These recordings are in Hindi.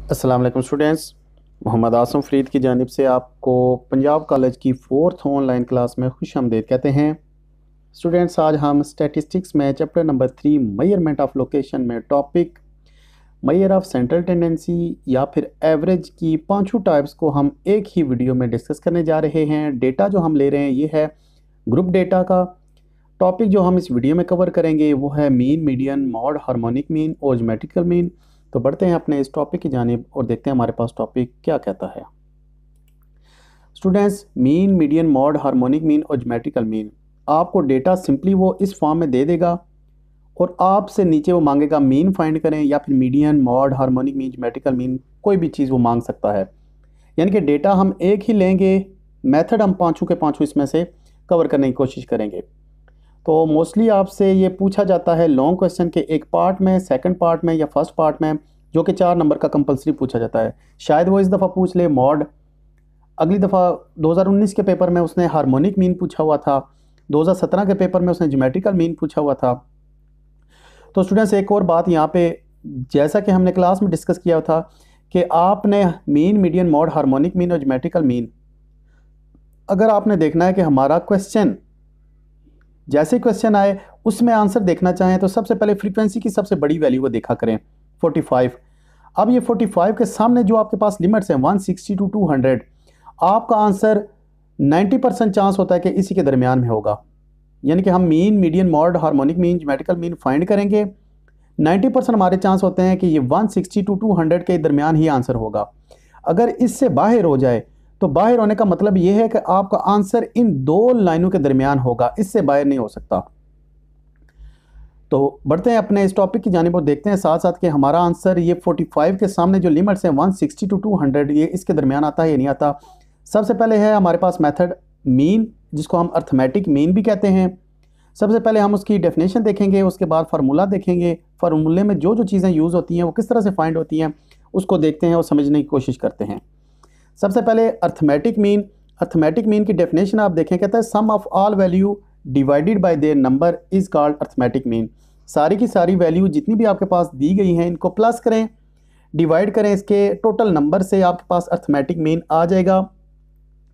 अस्सलाम वालेकुम स्टूडेंट्स। मोहम्मद आसम फरीद की जानिब से आपको पंजाब कॉलेज की 4th ऑनलाइन क्लास में खुशामदीद कहते हैं। स्टूडेंट्स, आज हम स्टैटिस्टिक्स में chapter number 3 measurement of location में topic measure of central tendency या फिर एवरेज की पांचों टाइप्स को हम एक ही वीडियो में डिस्कस करने जा रहे हैं। डेटा जो हम ले रहे हैं ये है ग्रुप डेटा का। टॉपिक जो हम इस वीडियो में कवर करेंगे वो है mean, median, mod, harmonic mean और ज्योमेट्रिकल मीन। तो बढ़ते हैं अपने इस टॉपिक की जानिब और देखते हैं हमारे पास टॉपिक क्या कहता है। Students, mean, median, mod, harmonic mean और ज्योमेट्रिकल मीन, आपको डेटा सिंपली वो इस फॉर्म में दे देगा और आपसे नीचे वो मांगेगा मीन फाइंड करें या फिर median, mod, harmonic mean, geometrical mean, कोई भी चीज़ वो मांग सकता है। यानी कि डेटा हम एक ही लेंगे, मेथड हम पाँचों के पाँचों इसमें से कवर करने की कोशिश करेंगे। तो मोस्टली आपसे ये पूछा जाता है लॉन्ग क्वेश्चन के एक पार्ट में, सेकंड पार्ट में या फर्स्ट पार्ट में, जो कि 4 नंबर का कंपलसरी पूछा जाता है। शायद वो इस दफ़ा पूछ ले मॉड, अगली दफ़ा 2019 के पेपर में उसने हार्मोनिक मीन पूछा हुआ था, 2017 के पेपर में उसने ज्योमेट्रिकल मीन पूछा हुआ था। तो स्टूडेंट्स, एक और बात यहाँ पे, जैसा कि हमने क्लास में डिस्कस किया था कि आपने mean, median, mod, harmonic mean और ज्योमेट्रिकल मीन, अगर आपने देखना है कि हमारा क्वेश्चन जैसे क्वेश्चन आए उसमें आंसर देखना चाहें तो सबसे पहले फ्रीक्वेंसी की सबसे बड़ी वैल्यू को देखा करें, 45। अब ये 45 के सामने जो आपके पास लिमिट्स हैं 160 टू 200, आपका आंसर 90% चांस होता है कि इसी के दरमियान में होगा। यानी कि हम mean, median, mod, harmonic mean, geometrical mean find करेंगे, 90% हमारे चांस होते हैं कि ये 160 टू 200 के दरमियान ही आंसर होगा। अगर इससे बाहर हो जाए तो बाहर होने का मतलब यह है कि आपका आंसर इन दो लाइनों के दरमियान होगा, इससे बाहर नहीं हो सकता। तो बढ़ते हैं अपने इस टॉपिक की जानिब और देखते हैं साथ साथ कि हमारा आंसर ये 45 के सामने जो लिमिट्स हैं 160 टू 200, ये इसके दरमियान आता है या नहीं आता। सबसे पहले है हमारे पास मेथड मीन, जिसको हम अर्थमेटिक मीन भी कहते हैं। सबसे पहले हम उसकी डेफिनेशन देखेंगे, उसके बाद फार्मूला देखेंगे, फार्मूले में जो जो चीज़ें यूज़ होती हैं वो किस तरह से फाइंड होती हैं उसको देखते हैं और समझने की कोशिश करते हैं। सबसे पहले अर्थमेटिक मीन। अर्थमेटिक मीन की डेफिनेशन आप देखें, कहता है sum of all value divided by their number is called arithmetic mean. सारी की सारी वैल्यू जितनी भी आपके पास दी गई हैं इनको प्लस करें, डिवाइड करें इसके टोटल नंबर से, आपके पास अर्थमेटिक मीन आ जाएगा।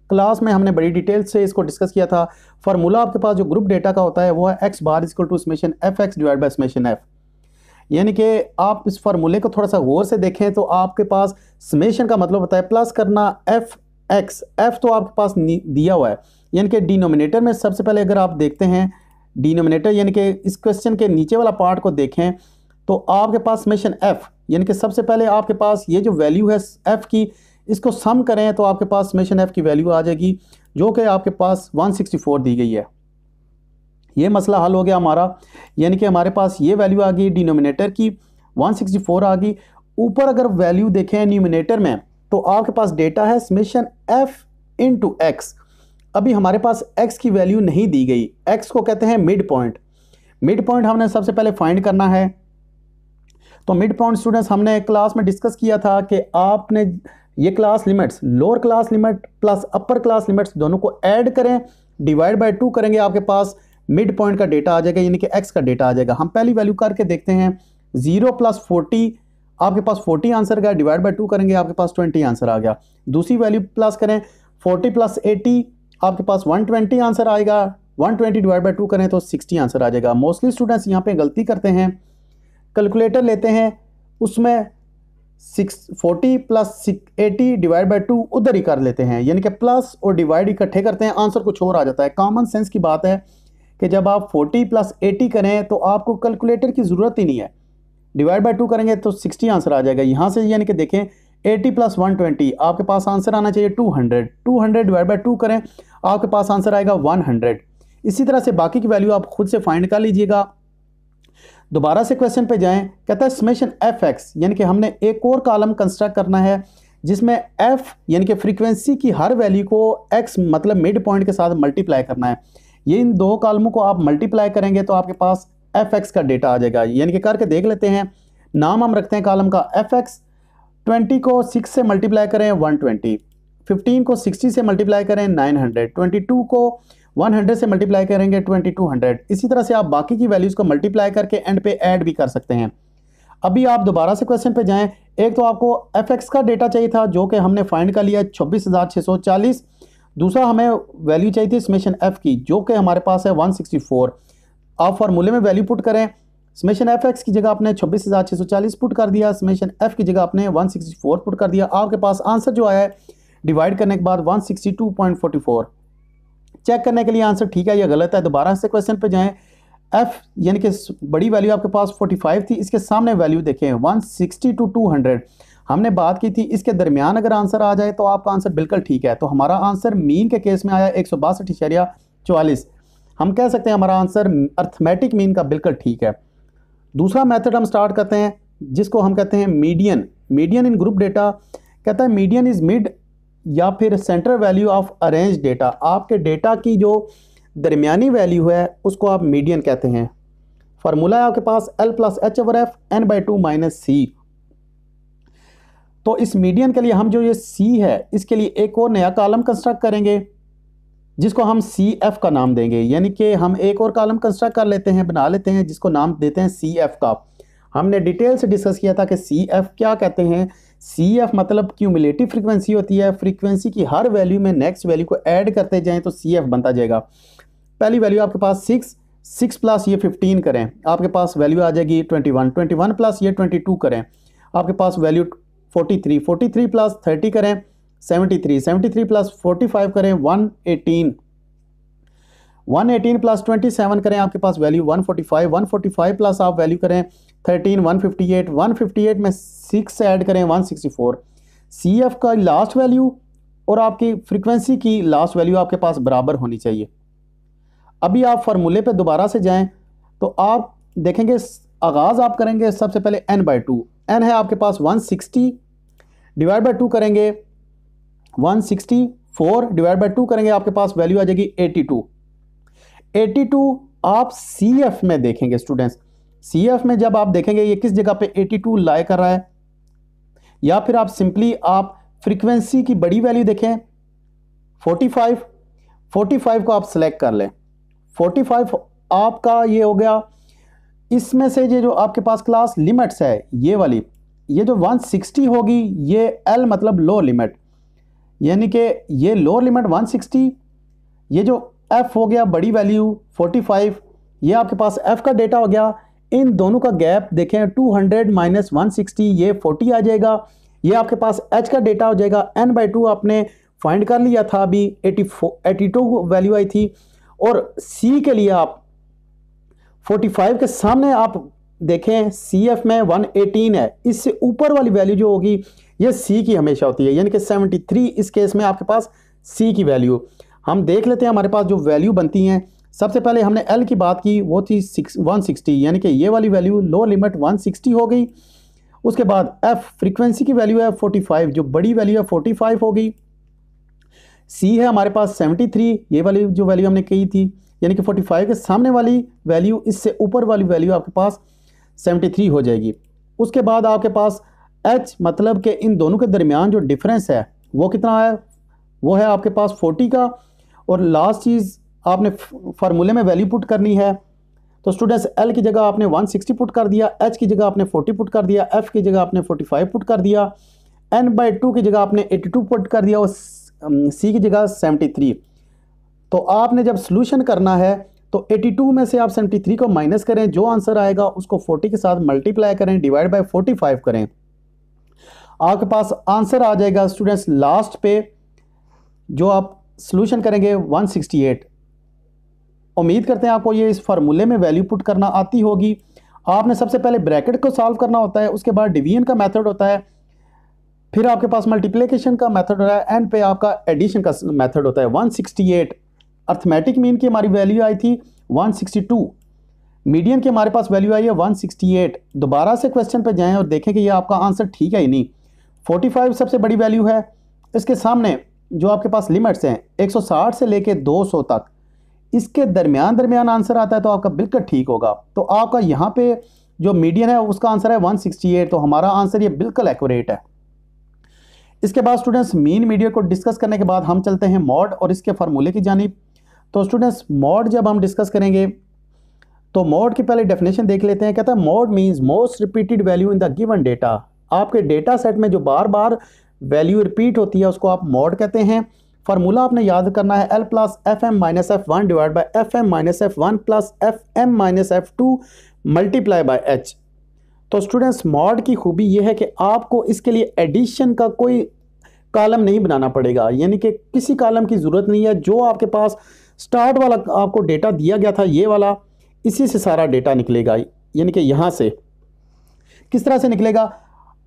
क्लास में हमने बड़ी डिटेल से इसको डिस्कस किया था। फार्मूला आपके पास जो ग्रुप डेटा का होता है वो है X bar equal to summation F X divide by summation F. यानी कि आप इस फार्मूले को थोड़ा सा गौर से देखें तो आपके पास समेशन का मतलब होता है प्लस करना एफ एक्स। एफ तो आपके पास दिया हुआ है, यानी कि डिनोमिनेटर में सबसे पहले अगर आप देखते हैं डिनोमिनेटर, यानी कि इस क्वेश्चन के नीचे वाला पार्ट को देखें तो आपके पास समेशन एफ, यानी कि सबसे पहले आपके पास ये जो वैल्यू है एफ की, इसको सम करें तो आपके पास समेशन एफ की वैल्यू आ जाएगी जो कि आपके पास 164 दी गई है। ये मसला हल हो गया हमारा, यानी कि हमारे पास ये वैल्यू आ गई डिनोमिनेटर की 164 आ गई। ऊपर अगर वैल्यू देखें न्यूमिनेटर में तो आपके पास डेटा है समेशन एफ इंटू एक्स। अभी हमारे पास एक्स की वैल्यू नहीं दी गई, एक्स को कहते हैं मिड पॉइंट। मिड पॉइंट हमने सबसे पहले फाइंड करना है। तो मिड पॉइंट स्टूडेंट्स हमने क्लास में डिस्कस किया था कि आपने ये class limits, lower class limit plus upper class limits दोनों को ऐड करें, डिवाइड बाय 2 करेंगे, आपके पास मिड पॉइंट का डेटा आ जाएगा, यानी कि एक्स का डेटा आ जाएगा। हम पहली वैल्यू करके देखते हैं, 0 प्लस 40, आपके पास 40 आंसर गया, डिवाइड बाय 2 करेंगे आपके पास 20 आंसर आ गया। दूसरी वैल्यू प्लस करें, 40 प्लस 80 आपके पास 120 आंसर आएगा, 120 डिवाइड बाय 2 करें तो 60 आंसर आ जाएगा। मोस्टली स्टूडेंट्स यहाँ पे गलती करते हैं, कैलकुलेटर लेते हैं, उसमें 40 प्लस 80 डिवाइड बाय 2 उधर ही कर लेते हैं, यानी कि प्लस और डिवाइड इकट्ठे करते हैं, आंसर कुछ और आ जाता है। कॉमन सेंस की बात है कि जब आप 40 प्लस 80 करें तो आपको कैलकुलेटर की ज़रूरत ही नहीं है, डिवाइड बाय 2 करेंगे तो 60 आंसर आ जाएगा। यहाँ से यानी कि देखें 80 प्लस 120, आपके पास आंसर आना चाहिए 200, 200 डिवाइड बाय 2 करें आपके पास आंसर आएगा 100। इसी तरह से बाकी की वैल्यू आप खुद से फाइंड कर लीजिएगा। दोबारा से क्वेश्चन पे जाएं, कहता है समेशन एफ एक्स, यानी कि हमने एक और कॉलम कंस्ट्रक्ट करना है जिसमें एफ यानी कि फ्रीक्वेंसी की हर वैल्यू को एक्स मतलब मिड पॉइंट के साथ मल्टीप्लाई करना है। ये इन दो कॉलमों को आप मल्टीप्लाई करेंगे तो आपके पास एफ एक्स का डेटा आ जाएगा। यानी कि करके देख लेते हैं। नाम हम रखते हैं कॉलम का एफ एक्स। 20 को 6 से मल्टीप्लाई करें 120, 15 को 60 से मल्टीप्लाई करें 900, 22 को 100 से मल्टीप्लाई करेंगे 2200। इसी तरह से आप बाकी की वैल्यूज़ को मल्टीप्लाई करके एंड पे ऐड भी कर सकते हैं। अभी आप दोबारा से क्वेश्चन पे जाएं, एक तो आपको fx का डेटा चाहिए था जो कि हमने फाइंड कर लिया 24,640। दूसरा हमें वैल्यू चाहिए थी समेशन f की जो कि हमारे पास है 164। आप फार्मूले में वैल्यू पुट करें, समेशन fx की जगह आपने 24,640 पुट कर दिया, समेशन f की जगह आपने 164 पुट कर दिया। आपके पास आंसर जो आया है डिवाइड करने के बाद 162.44। चेक करने के लिए आंसर ठीक है या गलत है, दोबारा से क्वेश्चन पे जाएं। f यानी कि बड़ी वैल्यू आपके पास 45 थी, इसके सामने वैल्यू देखें 160 to 200। हमने बात की थी इसके दरमियान अगर आंसर आ जाए तो आपका आंसर बिल्कुल ठीक है। तो हमारा आंसर मीन के केस में आया 162.44। हम कह सकते हैं हमारा आंसर अर्थमेटिक मीन का बिल्कुल ठीक है। दूसरा मेथड हम स्टार्ट करते हैं जिसको हम कहते हैं मीडियन। मीडियन इन ग्रुप डेटा कहता है मीडियन इज मिड या फिर centre value of arrange data. आपके डेटा की जो दरमियानी वैल्यू है उसको आप मीडियन कहते हैं। फार्मूला है आपके पास L + H/F n/2 - C। तो इस मीडियन के लिए हम जो ये C है इसके लिए एक और नया कॉलम कंस्ट्रक्ट करेंगे जिसको हम CF का नाम देंगे। यानी कि हम एक और कॉलम कंस्ट्रक्ट कर लेते हैं, बना लेते हैं, जिसको नाम देते हैं CF का। हमने डिटेल से डिस्कस किया था कि CF क्या कहते हैं। CF मतलब क्यूमुलेटिव फ्रीक्वेंसी होती है। फ्रीक्वेंसी की हर वैल्यू में नेक्स्ट वैल्यू को ऐड करते जाएं तो CF बनता जाएगा। पहली वैल्यू आपके पास 6 प्लस ये 15 करें, आपके पास वैल्यू आ जाएगी 21 प्लस ये 22 करें, आपके पास वैल्यू 43 प्लस 30 करें 73 प्लस 45 करें 118 प्लस 27 करें, आपके पास वैल्यू 145 प्लस आप वैल्यू करें 13 158 में 6 ऐड करें 164। CF का लास्ट वैल्यू और आपकी फ्रीक्वेंसी की लास्ट वैल्यू आपके पास बराबर होनी चाहिए। अभी आप फार्मूले पे दोबारा से जाएं तो आप देखेंगे आगाज़ आप करेंगे सबसे पहले n/2। n है आपके पास 160 डिवाइड बाई 2 करेंगे 164 डिवाइड बाई 2 करेंगे, आपके पास वैल्यू आ जाएगी 82। आप CF में देखेंगे स्टूडेंट्स, CF में जब आप देखेंगे ये किस जगह पे 82 लाई कर रहा है, या फिर आप सिंपली आप फ्रीक्वेंसी की बड़ी वैल्यू देखें 45 को आप सेलेक्ट कर लें। 45 आपका ये हो गया। इसमें से ये जो आपके पास क्लास लिमिट्स है ये वाली, ये जो 160 होगी ये L मतलब लोअर लिमिट, यानी कि ये लोअर लिमिट 160, ये जो F हो गया बड़ी वैल्यू 45, ये आपके पास F का डेटा हो गया। इन दोनों का गैप देखें 200 माइनस 160 ये 40 आ जाएगा। ये आपके पास H का डेटा हो जाएगा n/2 आपने फाइंड कर लिया था अभी 82 वैल्यू आई थी। और C के लिए आप 45 के सामने आप देखें CF में 118 है, इससे ऊपर वाली वैल्यू जो होगी ये C की हमेशा होती है, यानी कि 73 इस केस में आपके पास C की वैल्यू। हम देख लेते हैं हमारे पास जो वैल्यू बनती हैं। सबसे पहले हमने L की बात की, वो थी 160, यानी कि ये वाली वैल्यू लो लिमिट 160 हो गई। उसके बाद F फ्रीक्वेंसी की वैल्यू है 45, जो बड़ी वैल्यू है 45 हो गई। C है हमारे पास 73, ये वाली जो वैल्यू हमने कही थी, यानी कि 45 के सामने वाली वैल्यू इससे ऊपर वाली वैल्यू आपके पास 73 हो जाएगी। उसके बाद आपके पास H मतलब कि इन दोनों के दरमियान जो डिफरेंस है वो कितना है, वो है आपके पास 40 का। और लास्ट चीज़ आपने फार्मूले में वैल्यू पुट करनी है। तो स्टूडेंट्स L की जगह आपने 160 पुट कर दिया, H की जगह आपने 40 पुट कर दिया, F की जगह आपने 45 पुट कर दिया, n/2 की जगह आपने 82 पुट कर दिया और C की जगह 73। तो आपने जब सोल्यूशन करना है तो 82 में से आप 73 को माइनस करें, जो आंसर आएगा उसको 40 के साथ मल्टीप्लाई करें, डिवाइड बाय 45 करें, आपके पास आंसर आ जाएगा स्टूडेंट्स लास्ट पे जो आप सोल्यूशन करेंगे 168। उम्मीद करते हैं आपको ये इस फार्मूले में वैल्यू पुट करना आती होगी। आपने सबसे पहले ब्रैकेट को सॉल्व करना होता है, उसके बाद डिवीजन का मेथड होता है, फिर आपके पास मल्टीप्लिकेशन का मेथड होता है, एंड पे आपका एडिशन का मेथड होता है। 168 अर्थमेटिक मीन की हमारी वैल्यू आई थी 162, मीडियन की हमारे पास वैल्यू आई है 168। दोबारा से क्वेश्चन पे जाएं और देखें कि ये आपका आंसर ठीक है ही नहीं। 45 सबसे बड़ी वैल्यू है, इसके सामने जो आपके पास लिमिट्स हैं 160 से लेके 200 तक, इसके दरमियान आंसर आता है तो आपका बिल्कुल ठीक होगा। तो आपका यहाँ पे जो मीडियन है उसका आंसर है 168, तो हमारा आंसर ये बिल्कुल एक्यूरेट है। इसके बाद स्टूडेंट्स मीन मीडियन को डिस्कस करने के बाद हम चलते हैं मॉड और इसके फार्मूले की जानिब। तो स्टूडेंट्स मॉड जब हम डिस्कस करेंगे तो मॉड की पहले डेफिनेशन देख लेते हैं। कहता है mod means most repeated value in the given data. आपके डेटा सेट में जो बार बार वैल्यू रिपीट होती है उसको आप मॉड कहते हैं। फार्मूला आपने याद करना है L plus F M minus F one divide by F M minus F one plus F M minus F two multiply by H. तो स्टूडेंट्स मॉड की खूबी यह है कि आपको इसके लिए एडिशन का कोई कॉलम नहीं बनाना पड़ेगा, यानी कि किसी कॉलम की ज़रूरत नहीं है। जो आपके पास स्टार्ट वाला आपको डेटा दिया गया था ये वाला, इसी से सारा डेटा निकलेगा। यानी कि यहाँ से किस तरह से निकलेगा,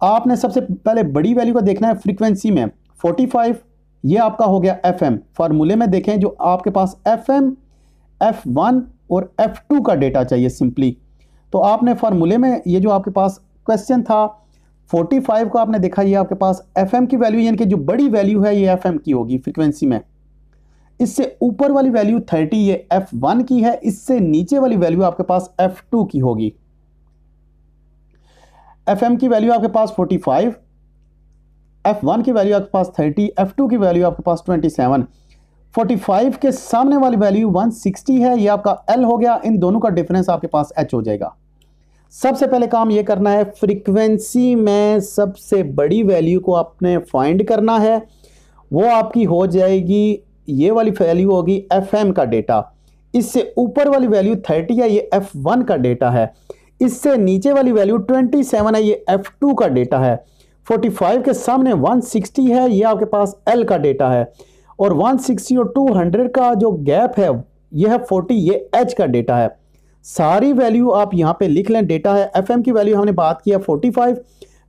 आपने सबसे पहले बड़ी वैल्यू को देखना है फ्रीक्वेंसी में 45, ये आपका हो गया एफ एम। फार्मूले में देखें जो आपके पास एफ एम, एफ वन और एफ टू का डेटा चाहिए सिंपली। तो आपने फार्मूले में ये जो आपके पास क्वेश्चन था 45 को आपने देखा, ये आपके पास एफ एम की वैल्यू यानी कि जो बड़ी वैल्यू है ये एफ एम की होगी फ्रीक्वेंसी में। इससे ऊपर वाली वैल्यू 30 ये एफ वन की है, इससे नीचे वाली वैल्यू आपके पास एफ टू की होगी। एफ एम की वैल्यू आपके पास 45, एफ वन की वैल्यू आपके पास 30, एफ टू की वैल्यू आपके पास 27। 45 के सामने वाली वैल्यू 160 है, ये आपका एल हो गया। इन दोनों का डिफरेंस आपके पास एच हो जाएगा। सबसे पहले काम ये करना है, फ्रीक्वेंसी में सबसे बड़ी वैल्यू को आपने फाइंड करना है। वो आपकी हो जाएगी, ये वाली वैल्यू होगी एफ एम का डेटा। इससे ऊपर वाली वैल्यू 30 है, ये एफ वन का डेटा है। इससे नीचे वाली वैल्यू 27 है, ये एफ टू का डेटा है। 45 के सामने 160 है, ये आपके पास एल का डेटा है। और 160 और 200 का जो गैप है ये है 40, ये एच का डेटा है। सारी वैल्यू आप यहाँ पे लिख लें। डेटा है एफ एम की वैल्यू हमने बात किया 45,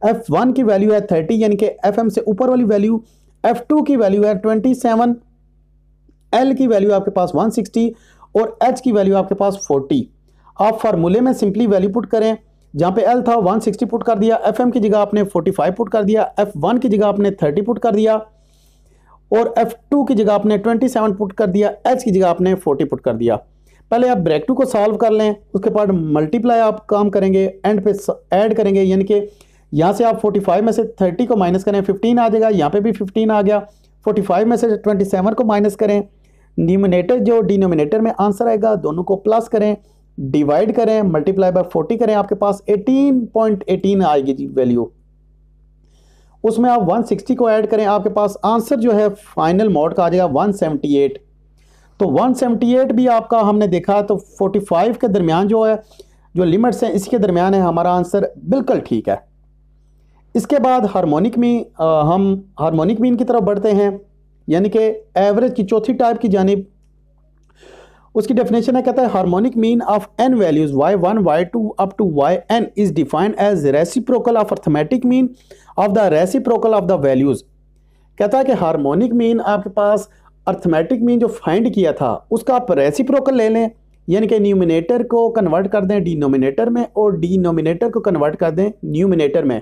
एफ वन की वैल्यू है 30, यानी कि एफ एम से ऊपर वाली वैल्यू। एफ टू की वैल्यू है 27, एल की वैल्यू आपके पास 160 और एच की वैल्यू आपके पास 40। आप फार्मूले में सिंपली वैल्यू पुट करें, जहाँ पे एल था 160 पुट कर दिया, एफ एम की जगह आपने 45 पुट कर दिया, एफ वन की जगह आपने 30 पुट कर दिया और एफ टू की जगह आपने 27 पुट कर दिया, एच की जगह आपने 40 पुट कर दिया। पहले आप ब्रैकेट को सॉल्व कर लें, उसके बाद मल्टीप्लाई आप काम करेंगे, एंड पे ऐड करेंगे, यानी कि यहाँ से आप 45 में से 30 को माइनस करें 15 आ जाएगा, यहाँ पे भी 15 आ गया। 45 में से 27 को माइनस करें, न्यूमिनेटर जो डिनोमिनेटर में आंसर आएगा दोनों को प्लस करें, डिवाइड करें, मल्टीप्लाई बाय 40 करें, आपके पास 18.18 आएगी जी वैल्यू। उसमें आप 160 को ऐड करें, आपके पास आंसर जो है फाइनल मोड का आ जाएगा 178। तो 178 भी आपका हमने देखा, तो 45 के दरमियान जो है, जो लिमिट्स हैं इसके दरमियान है, हमारा आंसर बिल्कुल ठीक है। इसके बाद हार्मोनिक मीन, हम हार्मोनिक मीन की तरफ बढ़ते हैं, यानी कि एवरेज की चौथी टाइप की जानिब। उसकी डेफिनेशन है, कहता है harmonic mean of N values y1 y2 up to yn is defined as reciprocal of arithmetic mean of the reciprocal of the values. कहता है कि हार्मोनिक मीन आपके पास अर्थमेटिक मीन जो फाइंड किया था उसका आप रेसिप्रोकल ले लें, यानी कि न्यूमिनेटर को कन्वर्ट कर दें डिनोमिनेटर में और डिनोमिनेटर को कन्वर्ट कर दें न्यूमिनेटर में,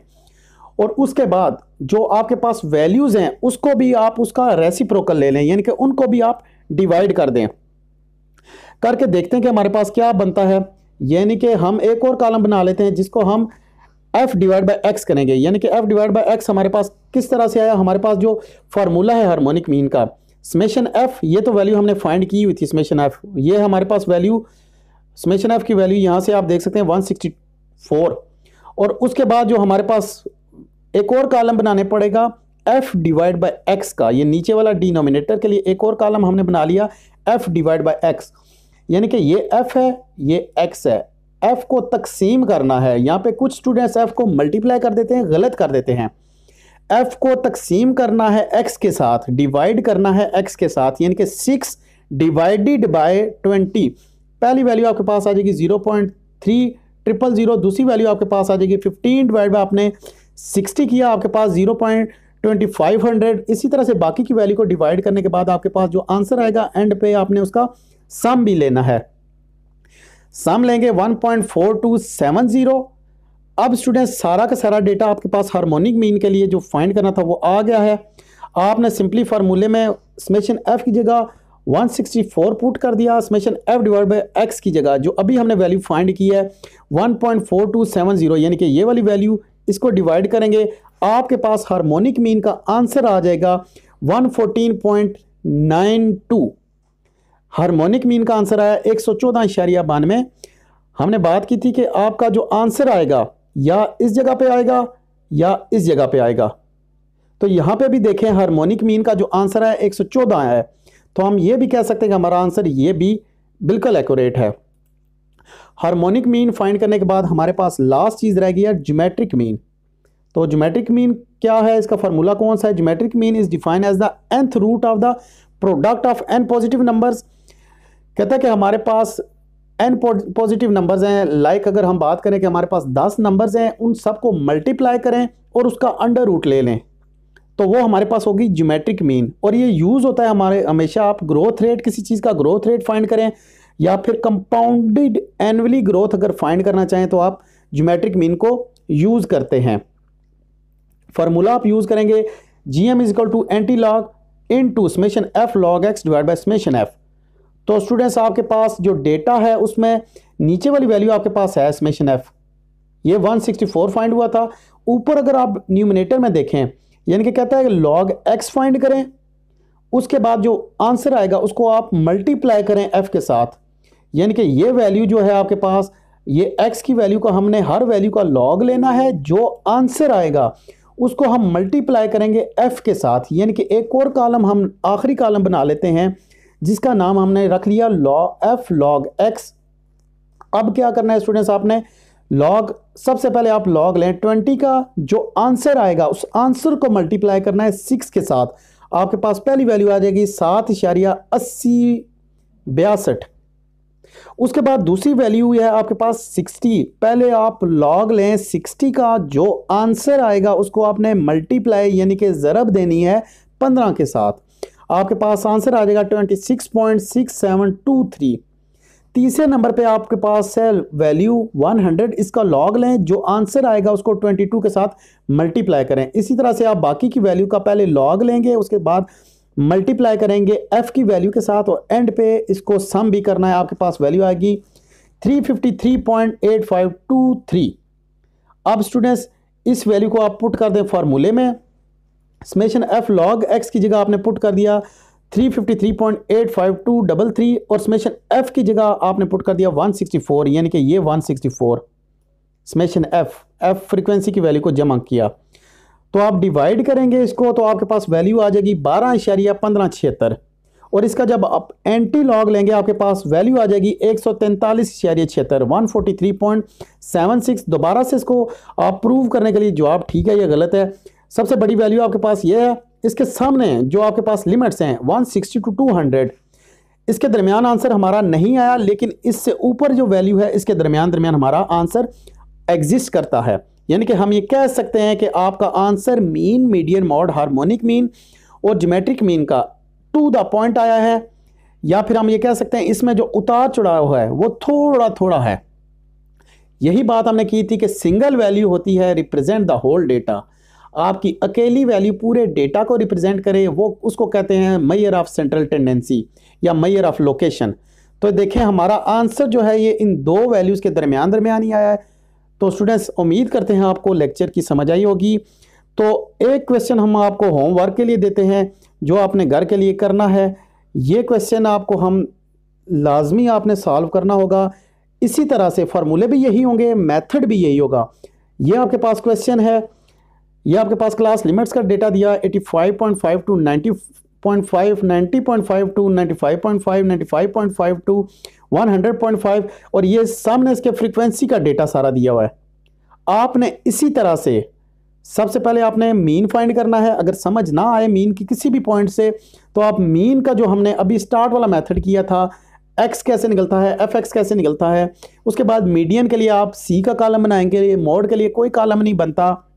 और उसके बाद जो आपके पास वैल्यूज़ हैं उसको भी आप उसका रेसिप्रोकल ले लें, यानी कि उनको भी आप डिवाइड कर दें। करके देखते हैं कि हमारे पास क्या बनता है। यानी कि हम एक और कॉलम बना लेते हैं जिसको हम f डिवाइड बाई एक्स करेंगे, यानी कि f डिवाइड बाई एक्स हमारे पास किस तरह से आया। हमारे पास जो फार्मूला है हार्मोनिक मीन का, समेशन f, ये तो वैल्यू हमने फाइंड की हुई थी समेशन f, ये हमारे पास वैल्यू समेशन f की वैल्यू यहाँ से आप देख सकते हैं 164। और उसके बाद जो हमारे पास एक और कॉलम बनाने पड़ेगा f डिवाइड बाई एक्स का, ये नीचे वाला डिनोमिनेटर के लिए एक और कॉलम हमने बना लिया f डिवाइड बाई एक्स, यानी कि ये f है ये x है। f को तकसीम करना है, यहाँ पे कुछ स्टूडेंट्स f को मल्टीप्लाई कर देते हैं, गलत कर देते हैं। f को तकसीम करना है x के साथ, डिवाइड करना है x के साथ, यानी कि 6 डिवाइडेड बाय 20। पहली वैल्यू आपके पास आ जाएगी 0.3000, दूसरी वैल्यू आपके पास आ जाएगी 15 डिवाइड बाय आपने 60 किया, आपके पास 0.2500। इसी तरह से बाकी की वैल्यू को डिवाइड करने के बाद आपके पास जो आंसर आएगा एंड पे आपने उसका सम भी लेना है। सम लेंगे 1.4270। अब स्टूडेंट सारा का सारा डेटा आपके पास हार्मोनिक मीन के लिए जो फाइंड करना था वो आ गया है। आपने सिंपली फार्मूले में समेशन f की जगह 164 पुट कर दिया, summation f divide by x की जगह जो अभी हमने वैल्यू फाइंड की है 1.4270, यानी कि ये वाली वैल्यू, इसको डिवाइड करेंगे, आपके पास हार्मोनिक मीन का आंसर आ जाएगा 114.92। हार्मोनिक मीन का आंसर आया 114.92। हमने बात की थी कि आपका जो आंसर आएगा या इस जगह पे आएगा या इस जगह पे आएगा। तो यहाँ पे भी देखें हार्मोनिक मीन का जो आंसर है 114 आया है, तो हम ये भी कह सकते हैं कि हमारा आंसर ये भी बिल्कुल एक्यूरेट है। हार्मोनिक मीन फाइंड करने के बाद हमारे पास लास्ट चीज़ रह गई है ज्योमेट्रिक मीन। तो ज्योमेट्रिक मीन क्या है, इसका फार्मूला कौन सा है? Geometric mean is defined as the nth root of the product of n positive numbers. कहता है कि हमारे पास n पॉजिटिव नंबर्स हैं, लाइक अगर हम बात करें कि हमारे पास 10 नंबर्स हैं, उन सबको मल्टीप्लाई करें और उसका अंडर रूट ले लें, तो वो हमारे पास होगी ज्योमेट्रिक मीन। और ये यूज़ होता है हमारे हमेशा, आप ग्रोथ रेट, किसी चीज़ का ग्रोथ रेट फाइंड करें या फिर कंपाउंडेड एनुअली ग्रोथ अगर फाइंड करना चाहें तो आप ज्योमेट्रिक मीन को यूज़ करते हैं। फार्मूला आप यूज़ करेंगे GM is equal to anti log in to summation f log x divide by summation f. तो स्टूडेंट्स आपके पास जो डेटा है उसमें नीचे वाली वैल्यू आपके पास है समेशन एफ, ये 164 फाइंड हुआ था। ऊपर अगर आप न्यूमिनेटर में देखें, यानी कि कहता है कि लॉग एक्स फाइंड करें, उसके बाद जो आंसर आएगा उसको आप मल्टीप्लाई करें एफ के साथ, यानी कि ये वैल्यू जो है आपके पास, ये एक्स की वैल्यू का हमने हर वैल्यू का लॉग लेना है, जो आंसर आएगा उसको हम मल्टीप्लाई करेंगे एफ के साथ। यानी कि एक और कॉलम हम आखिरी कॉलम बना लेते हैं जिसका नाम हमने रख लिया एफ लॉग एक्स। अब क्या करना है स्टूडेंट्स, आपने लॉग, सबसे पहले आप लॉग लें 20 का, जो आंसर आएगा उस आंसर को मल्टीप्लाई करना है 6 के साथ। आपके पास पहली वैल्यू आ जाएगी 7.8062। उसके बाद दूसरी वैल्यू है आपके पास 60। पहले आप लॉग लें 60 का, जो आंसर आएगा उसको आपने मल्टीप्लाई यानी कि ज़रब देनी है 15 के साथ। आपके पास आंसर आ जाएगा 26.6723। तीसरे नंबर पे आपके पास है वैल्यू 100, इसका लॉग लें, जो आंसर आएगा उसको 22 के साथ मल्टीप्लाई करें। इसी तरह से आप बाकी की वैल्यू का पहले लॉग लेंगे, उसके बाद मल्टीप्लाई करेंगे एफ की वैल्यू के साथ, और एंड पे इसको सम भी करना है। आपके पास वैल्यू आएगी 353.8523। अब स्टूडेंट्स इस वैल्यू को आप पुट कर दें फार्मूले में, समेशन एफ लॉग एक्स की जगह आपने पुट कर दिया 353.85233 और समेशन एफ की जगह आपने पुट कर दिया 164, यानी कि ये 164 समेशन एफ फ्रीक्वेंसी की वैल्यू को जमा किया। तो आप डिवाइड करेंगे इसको, तो आपके पास वैल्यू आ जाएगी 12.1576 और इसका जब आप एंटी लॉग लेंगे आपके पास वैल्यू आ जाएगी 143.76 143.76। दोबारा से इसको आप प्रूव करने के लिए जवाब ठीक है या गलत है। सबसे बड़ी वैल्यू आपके पास ये है, इसके सामने जो आपके पास लिमिट्स हैं 160 to 200, इसके दरमियान आंसर हमारा नहीं आया, लेकिन इससे ऊपर जो वैल्यू है इसके दरमियान हमारा आंसर एग्जिस्ट करता है। यानी कि हम ये कह सकते हैं कि आपका answer mean, median, mod, harmonic mean और ज्योमेट्रिक मीन का टू द पॉइंट आया है, या फिर हम ये कह सकते हैं इसमें जो उतार चढ़ाव है वो थोड़ा थोड़ा है। यही बात हमने की थी कि सिंगल वैल्यू होती है रिप्रेजेंट द होल डेटा। आपकी अकेली वैल्यू पूरे डेटा को रिप्रेजेंट करे, वो उसको कहते हैं मेजर ऑफ सेंट्रल टेंडेंसी या मेजर ऑफ लोकेशन। तो देखें हमारा आंसर जो है ये इन दो वैल्यूज़ के दरमियान ही आया है। तो स्टूडेंट्स उम्मीद करते हैं आपको लेक्चर की समझ आई होगी। तो एक क्वेश्चन हम आपको होमवर्क के लिए देते हैं जो आपने घर के लिए करना है। ये क्वेश्चन आपको हम लाजमी आपने सॉल्व करना होगा। इसी तरह से फार्मूले भी यही होंगे, मेथड भी यही होगा। ये आपके पास क्वेश्चन है, ये आपके पास क्लास लिमिट्स का डेटा दिया 85.5 टू 90.5, 90.5 टू 95.5, 95.5 टू 100.5 और ये सामने इसके फ्रीक्वेंसी का डेटा सारा दिया हुआ है। आपने इसी तरह से सबसे पहले आपने मीन फाइंड करना है। अगर समझ ना आए मीन की किसी भी पॉइंट से, तो आप मीन का जो हमने अभी स्टार्ट वाला मेथड किया था, एक्स कैसे निकलता है, एफ एक्स कैसे निकलता है, उसके बाद मीडियन के लिए आप सी का कॉलम बनाएंगे, मोड के लिए कोई कॉलम नहीं बनता,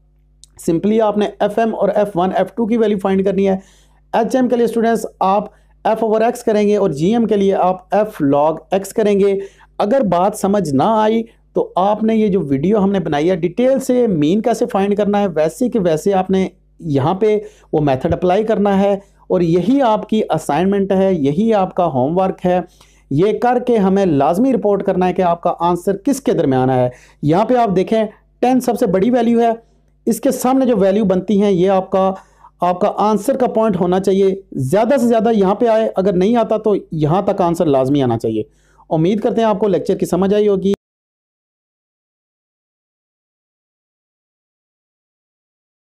सिंपली आपने एफ एम और एफ वन एफ टू की वैल्यू फाइंड करनी है। एच एम के लिए स्टूडेंट्स आप एफ ओवर एक्स करेंगे और जी एम के लिए आप एफ लॉग एक्स करेंगे। अगर बात समझ ना आई तो आपने ये जो वीडियो हमने बनाई है डिटेल से मीन कैसे फाइंड करना है वैसे कि वैसे आपने यहाँ पे वो मेथड अप्लाई करना है, और यही आपकी असाइनमेंट है, यही आपका होमवर्क है। ये करके हमें लाजमी रिपोर्ट करना है कि आपका आंसर किसके दरमियान है। यहाँ पे आप देखें 10 सबसे बड़ी वैल्यू है, इसके सामने जो वैल्यू बनती हैं ये आपका आंसर का पॉइंट होना चाहिए। ज़्यादा से ज़्यादा यहाँ पे आए, अगर नहीं आता तो यहाँ तक आंसर लाजमी आना चाहिए। उम्मीद करते हैं आपको लेक्चर की समझ आई होगी।